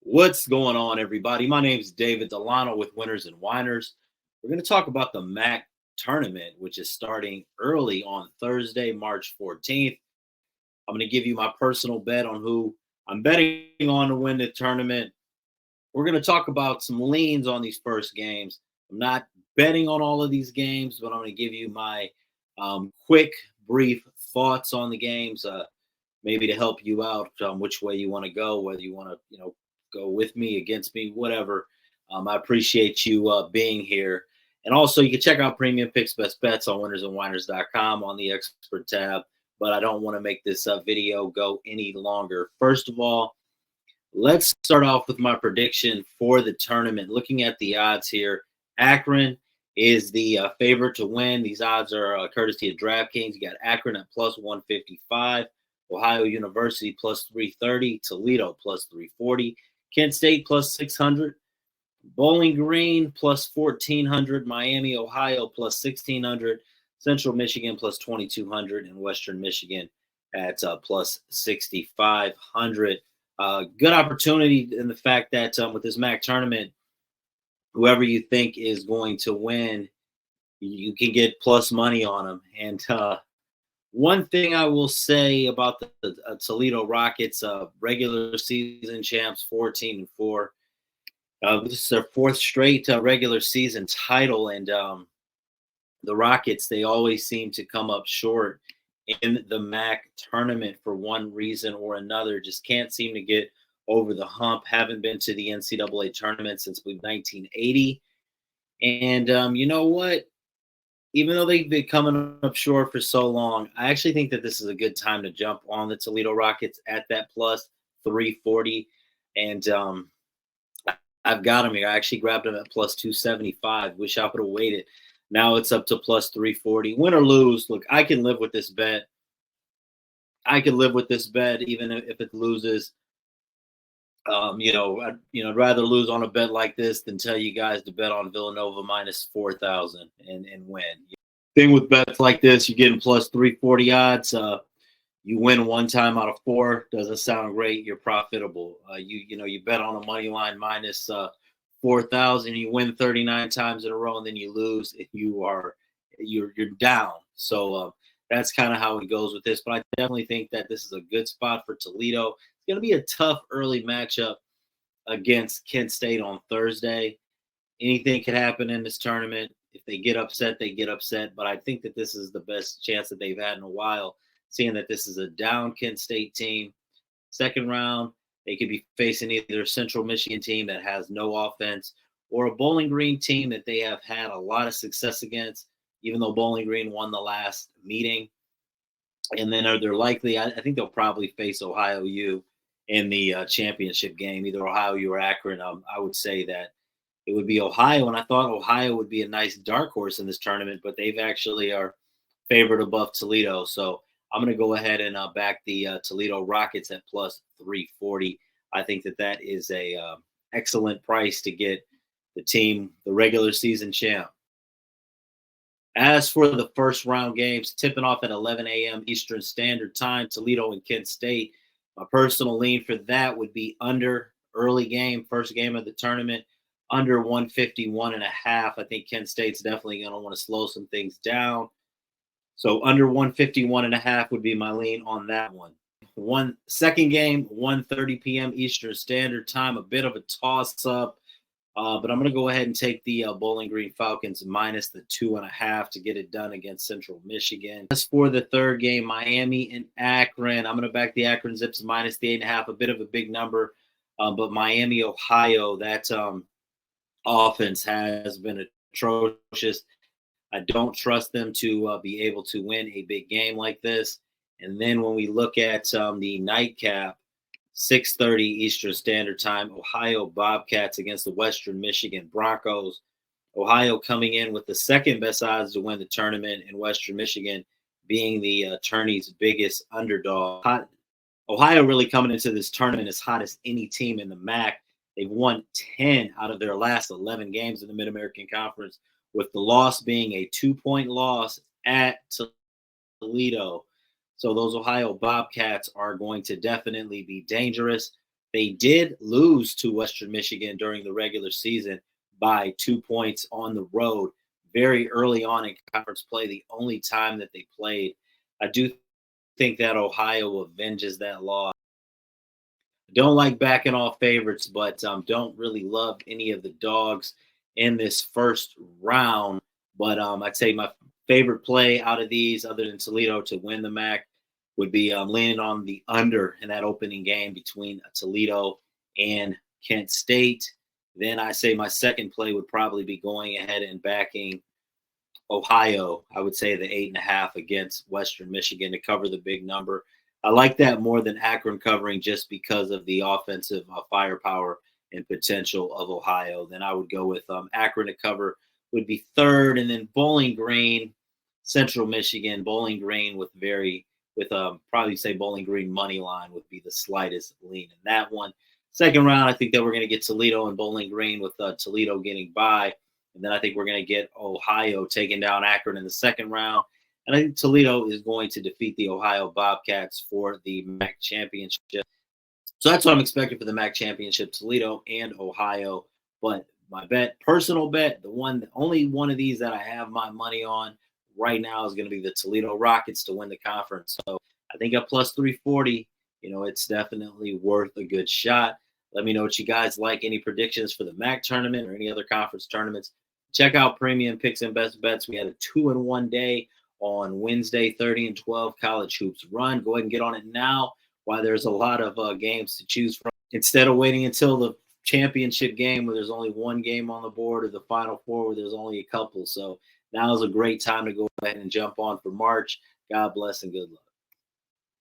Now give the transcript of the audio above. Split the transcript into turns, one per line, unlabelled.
What's going on, everybody? My name is David Delano with Winners and Winers. We're going to talk about the MAC tournament, which is starting early on Thursday, March 14th. I'm going to give you my personal bet on who I'm betting on to win the tournament. We're going to talk about some leans on these first games. I'm not betting on all of these games, but I'm going to give you my quick, brief thoughts on the games. Maybe to help you out which way you want to go, whether you want to, go with me, against me, whatever. I appreciate you being here. And also, you can check out Premium Picks Best Bets on winnersandwiners.com on the expert tab. But I don't want to make this video go any longer. First of all, let's start off with my prediction for the tournament. Looking at the odds here, Akron is the favorite to win. These odds are courtesy of DraftKings. You got Akron at plus 155. Ohio University plus 330, Toledo plus 340, Kent State plus 600, Bowling Green plus 1400, Miami, Ohio plus 1600, Central Michigan plus 2200, and Western Michigan at plus 6500. Good opportunity in the fact that with this MAC tournament, whoever you think is going to win, you can get plus money on them. And one thing I will say about the Toledo Rockets, regular season champs, 14-4. This is their fourth straight regular season title, and the Rockets, they always seem to come up short in the MAC tournament for one reason or another. Just can't seem to get over the hump. Haven't been to the NCAA tournament since, I believe, 1980. And you know what? Even though they've been coming up short for so long, I actually think that this is a good time to jump on the Toledo Rockets at that plus 340. And I've got them here. I actually grabbed them at plus 275. Wish I would have waited. Now it's up to plus 340. Win or lose, look, I can live with this bet. I can live with this bet even if it loses. I'd rather lose on a bet like this than tell you guys to bet on Villanova minus 4,000 and win. Thing with bets like this, you're getting plus 340 odds. You win one time out of four. Doesn't sound great. You're profitable. You bet on a money line minus 4,000. You win 39 times in a row, and then you lose. You're down. So that's kind of how it goes with this. But I definitely think that this is a good spot for Toledo. It's going to be a tough early matchup against Kent State on Thursday. Anything could happen in this tournament. If they get upset, they get upset. But I think that this is the best chance that they've had in a while, seeing that this is a down Kent State team. Second round, they could be facing either a Central Michigan team that has no offense or a Bowling Green team that they have had a lot of success against, even though Bowling Green won the last meeting. And then they're likely, I think they'll probably face Ohio U in the championship game, either Ohio U or Akron. I would say that it would be Ohio, and I thought Ohio would be a nice dark horse in this tournament, but they've actually are favored above Toledo. So I'm going to go ahead and back the Toledo Rockets at plus 340. I think that is a excellent price to get the team, the regular season champ. As for the first round games, tipping off at 11 a.m. Eastern Standard Time, Toledo and Kent State. My personal lean for that would be under early game, first game of the tournament, under 151.5. I think Kent State's definitely going to want to slow some things down. So under 151.5 would be my lean on that one. Second game, 1:30 p.m. Eastern Standard Time, a bit of a toss-up. But I'm going to go ahead and take the Bowling Green Falcons minus the 2.5 to get it done against Central Michigan. As for the third game, Miami and Akron, I'm going to back the Akron Zips minus the 8.5, a bit of a big number. But Miami, Ohio, that offense has been atrocious. I don't trust them to be able to win a big game like this. And then when we look at the nightcap, 6:30 Eastern Standard Time, Ohio Bobcats against the Western Michigan Broncos. Ohio coming in with the second best odds to win the tournament, and Western Michigan being the tourney's biggest underdog. Ohio really coming into this tournament as hot as any team in the MAC. They've won 10 out of their last 11 games in the Mid-American Conference, with the loss being a 2-point loss at Toledo. So those Ohio Bobcats are going to definitely be dangerous. They did lose to Western Michigan during the regular season by 2 points on the road very early on in conference play, the only time that they played. I do think that Ohio avenges that loss. Don't like backing off favorites, but don't really love any of the dogs in this first round. But I'd say my favorite play out of these, other than Toledo to win the MAC, would be leaning on the under in that opening game between Toledo and Kent State. Then I say my second play would probably be going ahead and backing Ohio. I would say the 8.5 against Western Michigan to cover the big number. I like that more than Akron covering just because of the offensive firepower and potential of Ohio. Then I would go with Akron to cover would be third, and then Bowling Green, Central Michigan, Bowling Green with probably say Bowling Green money line would be the slightest lean in that one. Second round, I think that we're going to get Toledo and Bowling Green with Toledo getting by. And then I think we're going to get Ohio taking down Akron in the second round. And I think Toledo is going to defeat the Ohio Bobcats for the MAC championship. So that's what I'm expecting for the MAC championship, Toledo and Ohio. But my personal bet, the only one of these that I have my money on right now is going to be the Toledo Rockets to win the conference. So I think at plus 340, it's definitely worth a good shot. Let me know what you guys like. Any predictions for the MAC tournament or any other conference tournaments? Check out Premium Picks and Best Bets. We had a 2-in-1 day on Wednesday, 30-12 College Hoops Run. Go ahead and get on it now while there's a lot of games to choose from. Instead of waiting until the championship game where there's only one game on the board or the Final Four where there's only a couple. So now is a great time to go ahead and jump on for March. God bless and good luck.